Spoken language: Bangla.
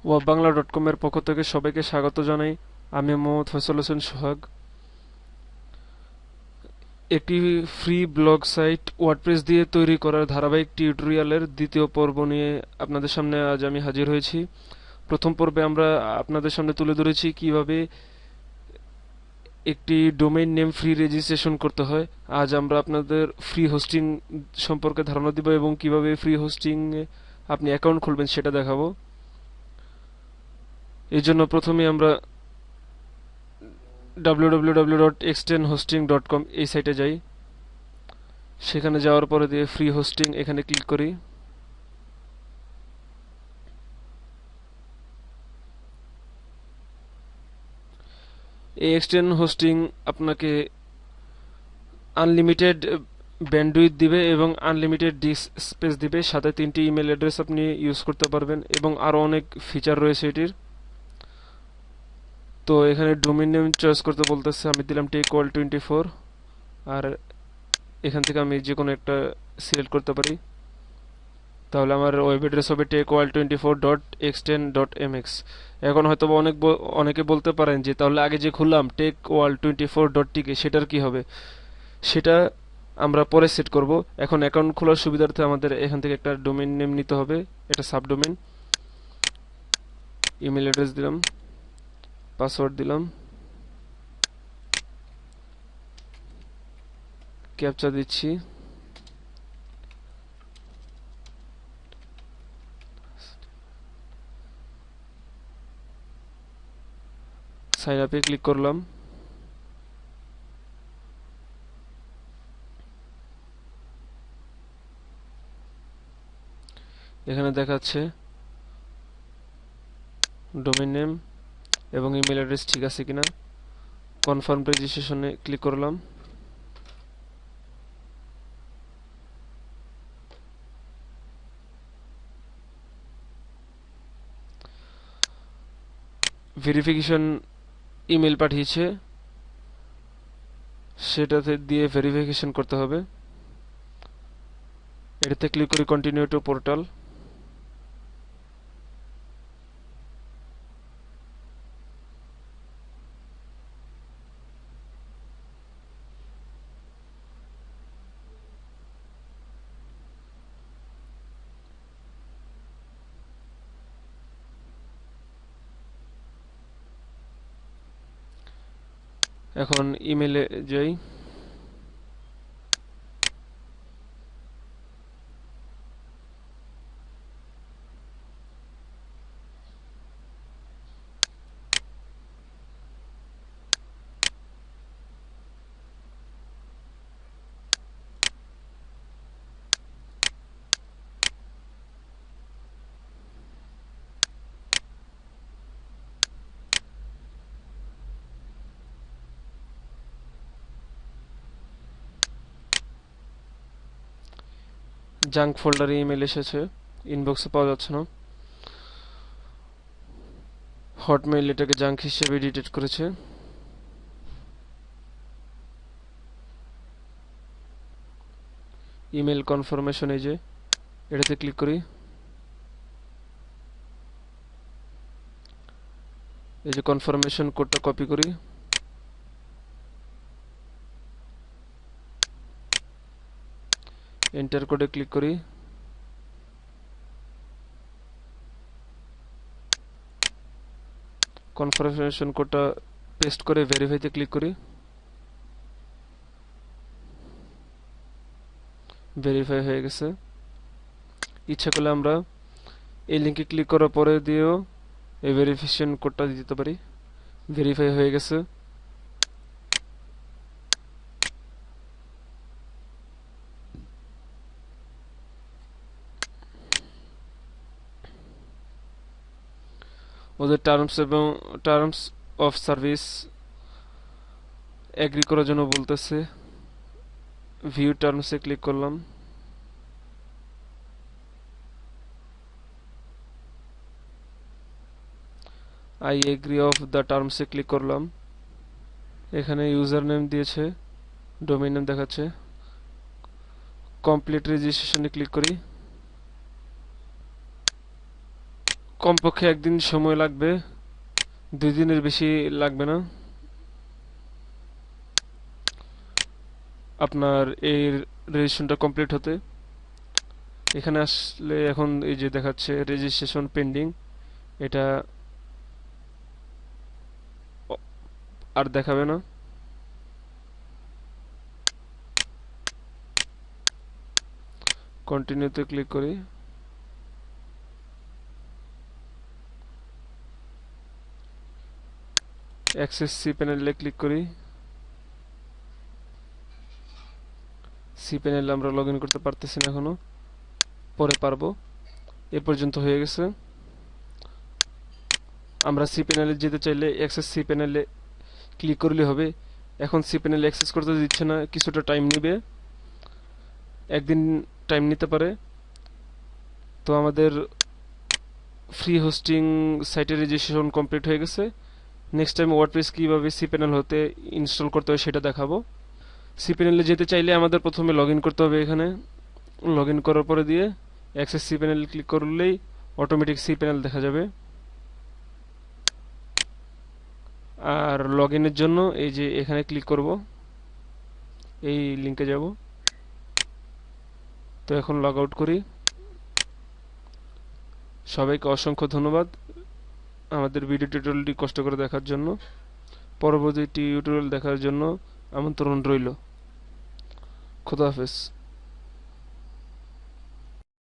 ওয়াববাংলা.com এর পক্ষ থেকে সবাইকে স্বাগত জানাই। আমি মোহাম্মদ ফয়সাল হোসেন সোহাগ। একটি ফ্রি ব্লগ সাইট ওয়ার্ডপ্রেস দিয়ে তৈরি করার ধারাবাহিক টিউটোরিয়ালের দ্বিতীয় পর্ব নিয়ে আপনাদের সামনে আজ আমি হাজির হয়েছি। প্রথম পর্বে আমরা আপনাদের সামনে তুলে ধরেছি কিভাবে একটি ডোমেইন নেম ফ্রি রেজিস্ট্রেশন করতে হয়। আজ আমরা আপনাদের ফ্রি হোস্টিং সম্পর্কে ধারণা দিব এবং কিভাবে ফ্রি হোস্টিং আপনি অ্যাকাউন্ট খুলবেন সেটা দেখাবো। এই জন্য প্রথমে আমরা www.extendhosting.com এই সাইটে যাই। সেখানে যাওয়ার পরে দিয়ে ফ্রি হোস্টিং এখানে ক্লিক করি। এই এক্সটেন্ড হোস্টিং আপনাকে আনলিমিটেড ব্যান্ডউইথ দিবে এবং আনলিমিটেড ডিস্ক স্পেস দিবে, সাথে 3টি ইমেল অ্যাড্রেস আপনি ইউজ করতে পারবেন এবং আরও অনেক ফিচার রয়েছে এটির। তো এখানে ডোমেইন নেম চয়েস করতে বলতেছে, আমি দিলাম টেকওয়ার্ল্ড24। আর এখান থেকে আমি যে কোনো একটা সিলেক্ট করতে পারি। তাহলে আমার ওয়েব অ্যাড্রেস হবে techworld24.extend.mx। এখন হয়তো অনেকে বলতে পারেন যে তাহলে আগে যে খুললাম techworld24.tk সেটার কি হবে। সেটা আমরা পরে সেট করব। এখন অ্যাকাউন্ট খোলার সুবিধার্থে আমাদের এখান থেকে একটা ডোমেইন নেম নিতে হবে, এটা সাবডোমেইন। ইমেল অ্যাড্রেস দিলাম, পাসওয়ার্ড দিলাম, ক্যাপচা দিচ্ছি। সাইন আপে ক্লিক করলাম। এখানে দেখাচ্ছে ডোমেইন নেম এবং ইমেল অ্যাড্রেস ঠিক আছে কিনা। কনফার্ম রেজিস্ট্রেশনে ক্লিক করলাম। ভেরিফিকেশন ইমেল পাঠিয়েছে, সেটাতে দিয়ে ভেরিফিকেশন করতে হবে। এটাতে ক্লিক করি কন্টিনিউ টু পোর্টাল। এখন ইমেলে যাই। জাঙ্ক ফোল্ডারে ইমেল এসেছে, ইনবক্সে পাওয়া যাচ্ছে না। হটমেইল এটাকে জাঙ্ক হিসেবে ডিটেক্ট করেছে। ইমেল কনফার্মেশন, এই যে এটাতে ক্লিক করি। এই যে কনফার্মেশন কোডটা কপি করি, এন্টার কোডে ক্লিক করি। কনফার্মেশন কোডটা পেস্ট করে ভেরিফাইতে ক্লিক করি। ভেরিফাই হয়ে গেছে। ইচ্ছা করলে আমরা এই লিঙ্কে ক্লিক করার পরে দিয়েও এই ভেরিফিকেশন কোডটা দিতে পারি। ভেরিফাই হয়ে গেছে। ওদের টার্মস অফ সার্ভিস এগ্রি করার জন্য বলতেছে। ভিউ টার্মসে ক্লিক করলাম। আই এগ্রি অফ দ্য টার্মসে ক্লিক করলাম। এখানে ইউজার নেম দিয়েছে, ডোমেইন নেম দেখাচ্ছে। কমপ্লিট রেজিস্ট্রেশনে ক্লিক করি। কমপক্ষে একদিন সময় লাগবে, 2 দিনের বেশি লাগবে না আপনার এই রেজিস্ট্রেশনটা কমপ্লিট হতে। এখানে আসলে এখন এই যে দেখাচ্ছে রেজিস্ট্রেশন পেন্ডিং, এটা আর দেখাবে না। কন্টিনিউতে ক্লিক করি। অ্যাক্সেস সি প্যানেলে ক্লিক করি। সি প্যানেলে আমরা লগ ইন করতে পারতেছি না এখনো, পরে পারবো। এ পর্যন্ত হয়ে গেছে। আমরা সি প্যানেলে যেতে চাইলে অ্যাক্সেস সি প্যানেলে ক্লিক করলে হবে। এখন সি প্যানেলে অ্যাক্সেস করতে দিচ্ছে না, কিছুটা টাইম নেবে, একদিন টাইম নিতে পারে। তো আমাদের ফ্রি হোস্টিং সাইটের রেজিস্ট্রেশন কমপ্লিট হয়ে গেছে। নেক্সট টাইম ওয়ার্ডপ্রেস কীভাবে সি প্যানেল হতে ইনস্টল করতে হয় সেটা দেখাবো। সি প্যানেলে যেতে চাইলে আমাদের প্রথমে লগ ইন করতে হবে। এখানে লগ ইন করার পরে দিয়ে অ্যাক্সেস সি প্যানেল ক্লিক করলেই অটোমেটিক সি প্যানেল দেখা যাবে। আর লগ ইনের জন্য এই যে এখানে ক্লিক করব, এই লিঙ্কে যাব। তো এখন লগ আউট করি। সবাইকে অসংখ্য ধন্যবাদ আমাদের ভিডিও টিউটোরিয়ালটি কষ্ট করে দেখার জন্য। পরবর্তী টিউটোরিয়াল দেখার জন্য আমন্ত্রণ রইল। খোদা হাফেজ।